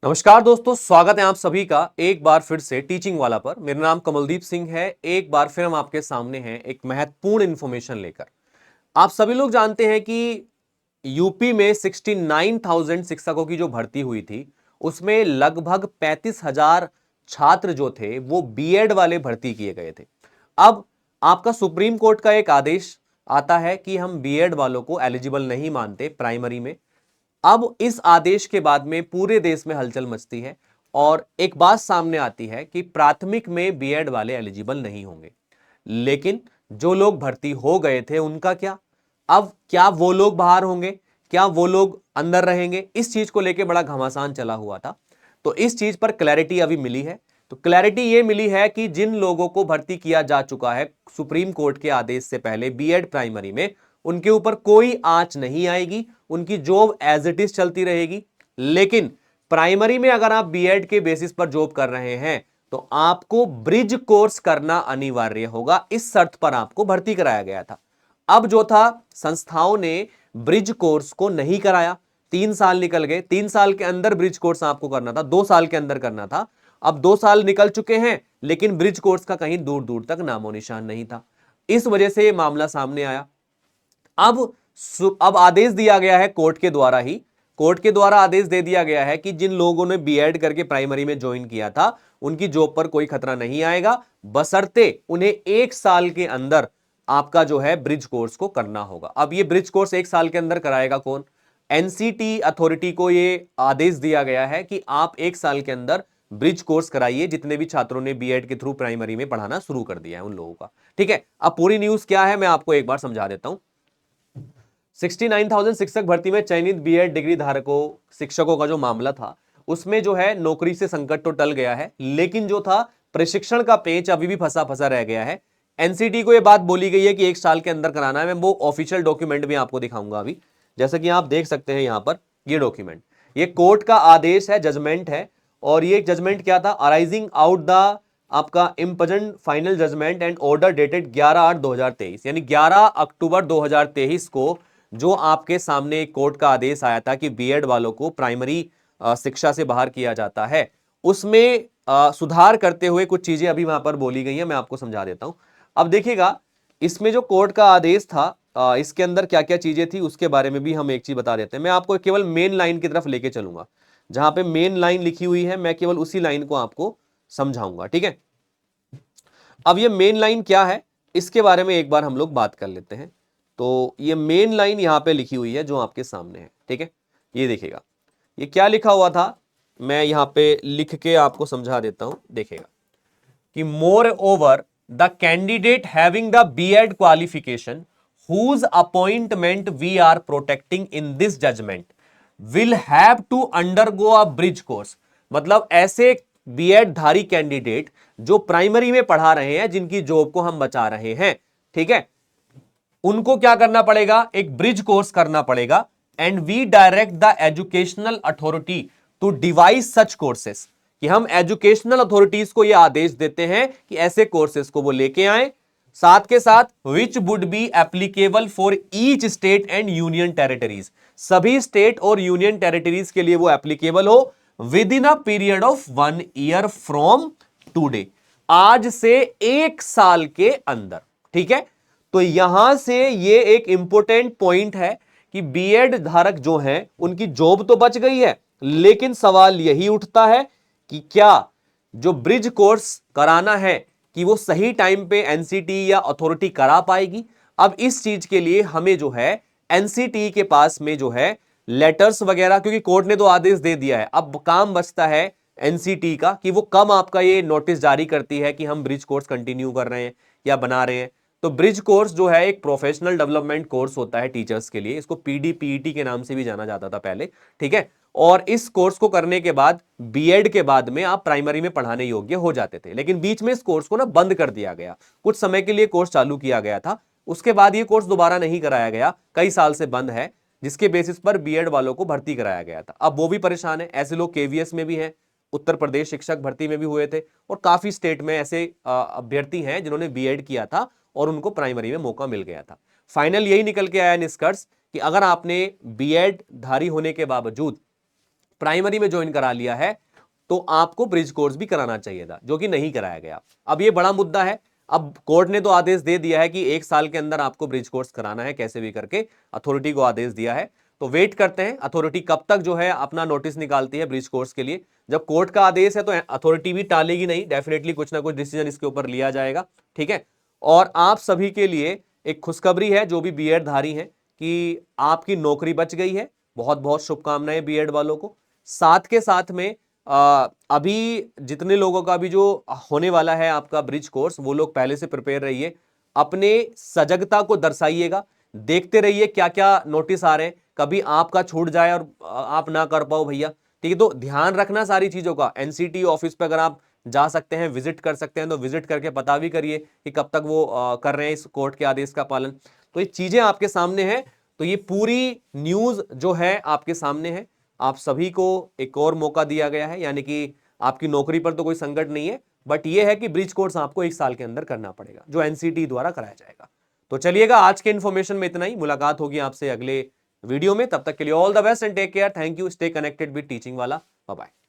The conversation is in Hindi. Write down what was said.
नमस्कार दोस्तों, स्वागत है आप सभी का एक बार फिर से टीचिंग वाला पर। मेरा नाम कमलदीप सिंह है। एक बार फिर हम आपके सामने हैं एक महत्वपूर्ण इंफॉर्मेशन लेकर। आप सभी लोग जानते हैं कि यूपी में 69,000 शिक्षकों की जो भर्ती हुई थी उसमें लगभग 35,000 छात्र जो थे वो बीएड वाले भर्ती किए गए थे। अब आपका सुप्रीम कोर्ट का एक आदेश आता है कि हम बीएड वालों को एलिजिबल नहीं मानते प्राइमरी में। अब इस आदेश के बाद में पूरे देश में हलचल मचती है और एक बात सामने आती है कि प्राथमिक में बीएड वाले एलिजिबल नहीं होंगे। लेकिन जो लोग भर्ती हो गए थे उनका क्या? अब क्या वो लोग बाहर होंगे, क्या वो लोग अंदर रहेंगे? इस चीज को लेकर बड़ा घमासान चला हुआ था। तो इस चीज पर क्लैरिटी अभी मिली है। तो क्लैरिटी ये मिली है कि जिन लोगों को भर्ती किया जा चुका है सुप्रीम कोर्ट के आदेश से पहले बीएड प्राइमरी में, उनके ऊपर कोई आंच नहीं आएगी, उनकी जॉब एज इट इज चलती रहेगी। लेकिन प्राइमरी में अगर आप बीएड के बेसिस पर जॉब कर रहे हैं तो आपको ब्रिज कोर्स करना अनिवार्य होगा। इस शर्त पर आपको भर्ती कराया गया था। अब जो था, संस्थाओं ने ब्रिज कोर्स को नहीं कराया। 3 साल निकल गए। 3 साल के अंदर ब्रिज कोर्स आपको करना था, 2 साल के अंदर करना था। अब 2 साल निकल चुके हैं लेकिन ब्रिज कोर्स का कहीं दूर दूर तक नामो निशान नहीं था। इस वजह से यह मामला सामने आया। अब आदेश दिया गया है कोर्ट के द्वारा आदेश दे दिया गया है कि जिन लोगों ने बीएड करके प्राइमरी में ज्वाइन किया था उनकी जॉब पर कोई खतरा नहीं आएगा, बशर्ते उन्हें 1 साल के अंदर आपका जो है ब्रिज कोर्स को करना होगा। अब ये ब्रिज कोर्स 1 साल के अंदर कराएगा कौन? एनसीटी अथॉरिटी को ये आदेश दिया गया है कि आप 1 साल के अंदर ब्रिज कोर्स कराइए, जितने भी छात्रों ने बीएड के थ्रू प्राइमरी में पढ़ाना शुरू कर दिया है उन लोगों का। ठीक है, अब पूरी न्यूज क्या है मैं आपको एक बार समझा देता हूं। 69,000 शिक्षक भर्ती में चयनित बीएड डिग्री धारकों शिक्षकों का जो मामला था उसमें जो है नौकरी से संकट तो टल गया है, लेकिन जो था प्रशिक्षण का पेच अभी भी फंसा फंसा रह गया है। एनसीटी को यह बात बोली गई है कि 1 साल के अंदर कराना है। मैं वो ऑफिशियल डॉक्यूमेंट भी आपको दिखाऊंगा अभी। जैसे कि आप देख सकते हैं यहां पर ये डॉक्यूमेंट, ये कोर्ट का आदेश है, जजमेंट है। और ये जजमेंट क्या था? अराइजिंग आउट द आपका इम्पजेंट final judgment and order dated 11/8/2023, यानी 11 अक्टूबर 2023 को जो आपके सामने एक कोर्ट का आदेश आया था कि बीएड वालों को प्राइमरी शिक्षा से बाहर किया जाता है, उसमें सुधार करते हुए कुछ चीजें अभी वहां पर बोली गई हैं। मैं आपको समझा देता हूं। अब देखिएगा, इसमें जो कोर्ट का आदेश था इसके अंदर क्या क्या चीजें थी उसके बारे में भी हम एक चीज बता देते हैं। मैं आपको केवल मेन लाइन की तरफ लेके चलूंगा, जहां पे मेन लाइन लिखी हुई है मैं केवल उसी लाइन को आपको समझाऊंगा। ठीक है, अब ये मेन लाइन क्या है इसके बारे में एक बार हम लोग बात कर लेते हैं। तो ये मेन लाइन यहां पे लिखी हुई है जो आपके सामने है। ठीक है, ये देखिएगा, ये क्या लिखा हुआ था मैं यहां पे लिख के आपको समझा देता हूं। देखिएगा कि more over the candidate having the BEd qualification whose appointment we are protecting in this judgment will have to undergo a bridge course। मतलब ऐसे बीएड धारी कैंडिडेट जो प्राइमरी में पढ़ा रहे हैं, जिनकी जॉब को हम बचा रहे हैं, ठीक है, उनको क्या करना पड़ेगा? एक ब्रिज कोर्स करना पड़ेगा। And we direct the educational authority to devise such courses, कि हम एजुकेशनल अथॉरिटीज को यह आदेश देते हैं कि ऐसे कोर्सेस को वो लेके आए, साथ के साथ which would be applicable for each state and union territories, सभी स्टेट और यूनियन टेरिटरीज के लिए वो एप्लीकेबल हो with in a period of 1 year from today, आज से 1 साल के अंदर। ठीक है, तो यहां से ये एक इंपॉर्टेंट पॉइंट है कि बीएड धारक जो हैं उनकी जॉब तो बच गई है, लेकिन सवाल यही उठता है कि क्या जो ब्रिज कोर्स कराना है कि वो सही टाइम पे एनसीटी या अथॉरिटी करा पाएगी? अब इस चीज के लिए हमें जो है एनसीटी के पास में जो है लेटर्स वगैरह, क्योंकि कोर्ट ने तो आदेश दे दिया है, अब काम बचता है एनसीटी का कि वो कब आपका ये नोटिस जारी करती है कि हम ब्रिज कोर्स कंटिन्यू कर रहे हैं या बना रहे हैं। तो ब्रिज कोर्स जो है एक प्रोफेशनल डेवलपमेंट कोर्स होता है टीचर्स के लिए, इसको पीडीपीईटी के नाम से भी जाना जाता था पहले। ठीक है, और इस कोर्स को करने के बाद बीएड के बाद में आप प्राइमरी में पढ़ाने योग्य हो जाते थे, लेकिन बीच में इस कोर्स को ना बंद कर दिया गया। कुछ समय के लिए कोर्स चालू किया गया था, उसके बाद ये कोर्स दोबारा नहीं कराया गया, कई साल से बंद है, जिसके बेसिस पर बीएड वालों को भर्ती कराया गया था। अब वो भी परेशान है। ऐसे लोग केवीएस में भी हैं, उत्तर प्रदेश शिक्षक भर्ती में भी हुए थे, और काफी स्टेट में ऐसे अभ्यर्थी हैं जिन्होंने बीएड किया था और उनको प्राइमरी में मौका मिल गया था। फाइनल यही निकल के आया निष्कर्ष कि अगर आपने बीएड धारी होने के बावजूद प्राइमरी में ज्वाइन करा लिया है तो आपको ब्रिज कोर्स भी कराना चाहिए था, जो कि नहीं कराया गया। अब ये बड़ा मुद्दा है। अब कोर्ट ने तो आदेश दे दिया है कि 1 साल के अंदर आपको ब्रिज कोर्स कराना है, कैसे भी करके अथॉरिटी को आदेश दिया है। तो वेट करते हैं अथॉरिटी कब तक जो है अपना नोटिस निकालती है ब्रिज कोर्स के लिए। जब कोर्ट का आदेश है तो अथॉरिटी भी टालेगी नहीं, डेफिनेटली कुछ ना कुछ डिसीजन इसके ऊपर लिया जाएगा। ठीक है, और आप सभी के लिए एक खुशखबरी है जो भी बीएड धारी हैं कि आपकी नौकरी बच गई है। बहुत बहुत शुभकामनाएं बीएड वालों को। साथ के साथ में अभी जितने लोगों का भी जो होने वाला है आपका ब्रिज कोर्स, वो लोग पहले से प्रिपेयर रहिए, अपने सजगता को दर्शाइएगा, देखते रहिए क्या क्या नोटिस आ रहे हैं, कभी आपका छूट जाए और आप ना कर पाओ भैया। ठीक है, तो ध्यान रखना सारी चीजों का। एनसीटी ऑफिस पर अगर आप जा सकते हैं, विजिट कर सकते हैं, तो विजिट करके पता भी करिए कि कब तक वो कर रहे हैं इस कोर्ट के आदेश का पालन। तो ये चीजें आपके सामने हैं। तो ये पूरी न्यूज जो है आपके सामने है। आप सभी को एक और मौका दिया गया है, यानी कि आपकी नौकरी पर तो कोई संकट नहीं है, बट ये है कि ब्रिज कोर्स आपको 1 साल के अंदर करना पड़ेगा, जो एनसीटी द्वारा कराया जाएगा। तो चलिएगा, आज के इन्फॉर्मेशन में इतना ही। मुलाकात होगी आपसे अगले वीडियो में। तब तक के लिए all the best and take care. Thank you. Stay connected with teaching wala. Bye bye.